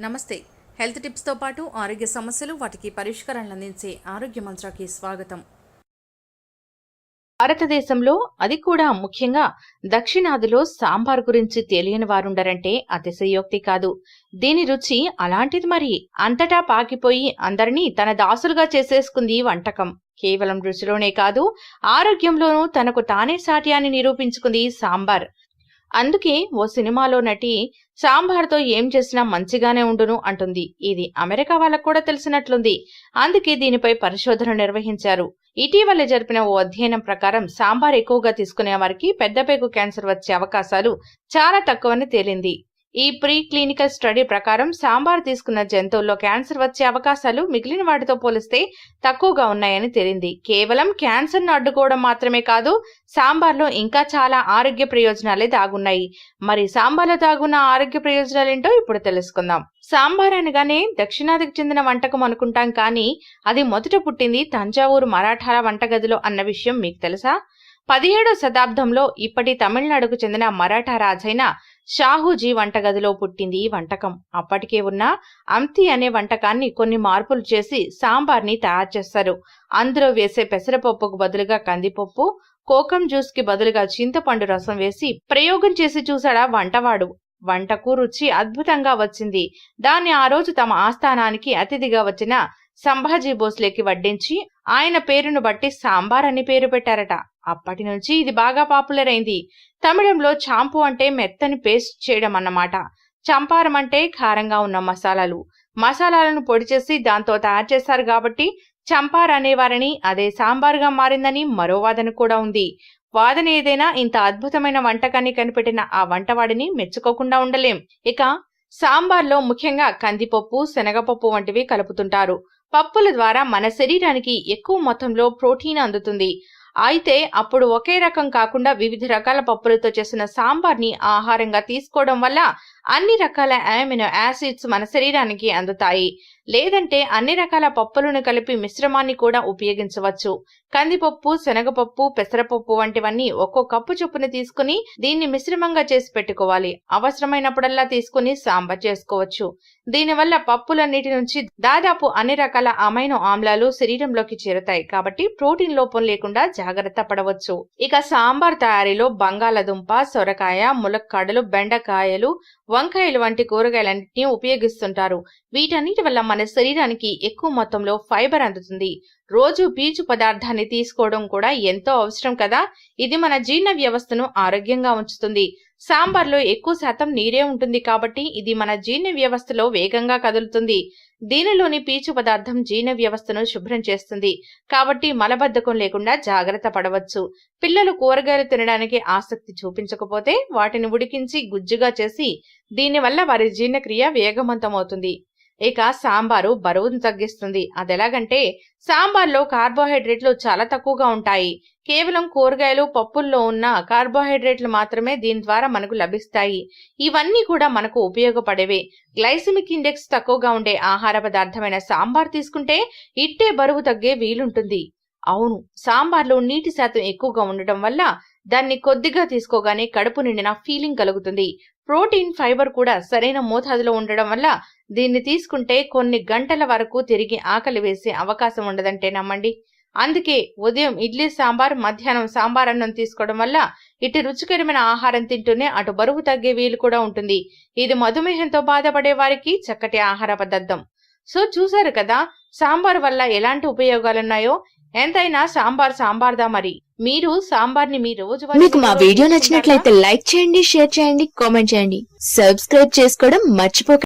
నమస్తే. హెల్త్ టిప్స్తో పాటు ఆరోగ్య సమస్యలు వాటికి పరిష్కారాలను అందించే ఆరోగ్య మంత్రాకి స్వాగతం. భారతదేశంలో అది కూడా ముఖ్యంగా దక్షిణాదిలో సాంబార్ గురించి తెలియని వారుండరంటే అతిశయోక్తి కాదు. దీని రుచి అలాంటిది మరి. అంతటా పాకిపోయి అందరినీ తన దాసులుగా చేసేసుకుంది వంటకం. కేవలం రుచిలోనే కాదు, ఆరోగ్యంలోనూ తనకు తానే సాటి అని నిరూపించుకుంది సాంబార్. అందుకే ఓ సినిమాలో నటి సాంబార్తో ఏం చేసినా మంచిగానే ఉండును అంటుంది. ఇది అమెరికా వాళ్ళకు కూడా తెలిసినట్లుంది. అందుకే దీనిపై పరిశోధన నిర్వహించారు. ఇటీవల జరిపిన ఓ అధ్యయనం ప్రకారం సాంబార్ ఎక్కువగా తీసుకునే వారికి పెద్దపేగు క్యాన్సర్ వచ్చే అవకాశాలు చాలా తక్కువని తేలింది. ఈ ప్రీ క్లినికల్ స్టడీ ప్రకారం సాంబార్ తీసుకున్న జంతువుల్లో క్యాన్సర్ వచ్చే అవకాశాలు మిగిలిన వాటితో పోలిస్తే తక్కువగా ఉన్నాయని తేలింది. కేవలం క్యాన్సర్ను అడ్డుకోవడం మాత్రమే కాదు, సాంబార్లో ఇంకా చాలా ఆరోగ్య ప్రయోజనాలే దాగున్నాయి. మరి సాంబార్లో దాగున్న ఆరోగ్య ప్రయోజనాలేంటో ఇప్పుడు తెలుసుకుందాం. సాంబార్ అనగానే దక్షిణాదికి చెందిన వంటకం అనుకుంటాం, కానీ అది మొదట పుట్టింది తంజావూరు మరాఠాల వంటగదిలో అన్న విషయం మీకు తెలుసా? 17వ శతాబ్దంలో ఇప్పటి తమిళనాడుకు చెందిన మరాఠా రాజైన షాహూజీ వంటగదిలో పుట్టింది ఈ వంటకం. అప్పటికే ఉన్న అమ్తి అనే వంటకాన్ని కొన్ని మార్పులు చేసి సాంబార్ని తయారు చేస్తారు. అందులో వేసే పెసరపప్పుకు బదులుగా కందిపప్పు, కోకం జ్యూస్ కి బదులుగా చింతపండు రసం వేసి ప్రయోగం చేసి చూశాడా వంటవాడు. వంటకు రుచి అద్భుతంగా వచ్చింది. దాన్ని ఆ రోజు తమ ఆస్థానానికి అతిథిగా వచ్చిన సంభాజీ భోస్లేకి వడ్డించి ఆయన పేరును బట్టి సాంబార్ అని పేరు పెట్టారట. అప్పటి నుంచి ఇది బాగా పాపులర్ అయింది. తమిళంలో చాంపు అంటే మెత్తని పేస్ట్ చేయడం అన్నమాట. చంపారం అంటే కారంగా ఉన్న మసాలాలను పొడి చేసి దాంతో తయారు చేస్తారు కాబట్టి చంపార్ అనేవారని, అదే సాంబార్గా మారిందని మరో వాదన కూడా ఉంది. వాదన ఏదైనా, ఇంత అద్భుతమైన వంటకాన్ని కనిపెట్టిన ఆ వంటవాడిని మెచ్చుకోకుండా ఉండలేం. ఇక సాంబార్లో ముఖ్యంగా కందిపప్పు, శనగపప్పు వంటివి కలుపుతుంటారు. పప్పుల ద్వారా మన శరీరానికి ఎక్కువ మొత్తంలో ప్రోటీన్ అందుతుంది. అయితే అప్పుడు ఒకే రకం కాకుండా వివిధ రకాల పప్పులతో చేసిన సాంబార్ని ఆహారంగా తీసుకోవడం వల్ల అన్ని రకాల అమినో యాసిడ్స్ మన శరీరానికి అందుతాయి. లేదంటే అన్ని రకాల పప్పులను కలిపి మిశ్రమాన్ని కూడా ఉపయోగించవచ్చు. కందిపప్పు, శనగపప్పు, పెసరపప్పు వంటివన్నీ ఒక్కో కప్పు చొప్పున తీసుకుని దీన్ని మిశ్రమంగా చేసి పెట్టుకోవాలి. అవసరమైనప్పుడల్లా తీసుకుని సాంబార్ చేసుకోవచ్చు. దీనివల్ల పప్పులన్నిటి నుంచి దాదాపు అన్ని రకాల అమైనో ఆమ్లాలు శరీరంలోకి చేరుతాయి. కాబట్టి ప్రోటీన్ లోపం లేకుండా జాగ్రత్త పడవచ్చు. ఇక సాంబార్ తయారీలో బంగాళదుంప, సొరకాయ, ములక్కాడలు, బెండకాయలు, వంకాయలు వంటి కూరగాయలన్నింటినీ ఉపయోగిస్తుంటారు. వీటన్నిటి వల్ల మన శరీరానికి ఎక్కువ మొత్తంలో ఫైబర్ అందుతుంది. రోజు పీచు పదార్థాన్ని తీసుకోవడం కూడా ఎంతో అవసరం కదా. ఇది మన జీర్ణ వ్యవస్థను ఆరోగ్యంగా ఉంచుతుంది. సాంబార్లో ఎక్కువ శాతం నీరే ఉంటుంది కాబట్టి ఇది మన జీర్ణ వ్యవస్థలో వేగంగా కదులుతుంది. దీనిలోని పీచు పదార్థం జీర్ణ వ్యవస్థను శుభ్రం చేస్తుంది. కాబట్టి మలబద్ధకం లేకుండా జాగ్రత్త పడవచ్చు. పిల్లలు కూరగాయలు తినడానికి ఆసక్తి చూపించకపోతే వాటిని ఉడికించి గుజ్జుగా చేసి దీనివల్ల వారి జీర్ణక్రియ వేగవంతమవుతుంది. ఇక సాంబారు బరువును తగ్గిస్తుంది. అదెలాగంటే సాంబార్లో కార్బోహైడ్రేట్లు చాలా తక్కువగా ఉంటాయి. కేవలం కూరగాయలు, పప్పుల్లో ఉన్న కార్బోహైడ్రేట్లు మాత్రమే దీని ద్వారా మనకు లభిస్తాయి. ఇవన్నీ కూడా మనకు ఉపయోగపడేవే. గ్లైసిమిక్ ఇండెక్స్ తక్కువగా ఉండే ఆహార పదార్థమైన సాంబార్ తీసుకుంటే ఇట్టే బరువు తగ్గే వీలుంటుంది. అవును, సాంబార్లో నీటి శాతం ఎక్కువగా ఉండటం వల్ల దాన్ని కొద్దిగా తీసుకోగానే కడుపు నిండిన ఫీలింగ్ కలుగుతుంది. ప్రోటీన్, ఫైబర్ కూడా సరైన మోతాదులో ఉండడం వల్ల దీన్ని తీసుకుంటే కొన్ని గంటల వరకు తిరిగి ఆకలి వేసే అవకాశం ఉండదంటే నమ్మండి. అందుకే ఉదయం ఇడ్లీ సాంబార్, మధ్యాహ్నం సాంబార్ అన్నం తీసుకోవడం వల్ల ఇటు రుచికరమైన ఆహారం తింటూనే అటు బరువు తగ్గే వీలు కూడా ఉంటుంది. ఇది మధుమేహంతో బాధపడే వారికి చక్కటి ఆహార పదార్థం. సో చూసారు కదా సాంబార్ వల్ల ఎలాంటి ఉపయోగాలున్నాయో. ఎంతైనా సాంబార్దా. మరి మీరు సాంబార్ని మీ రోజు మీకు మా వీడియో నచ్చినట్లయితే లైక్ చేయండి, షేర్ చేయండి, కామెంట్ చేయండి, సబ్స్క్రైబ్ చేసుకోవడం మర్చిపోకండి.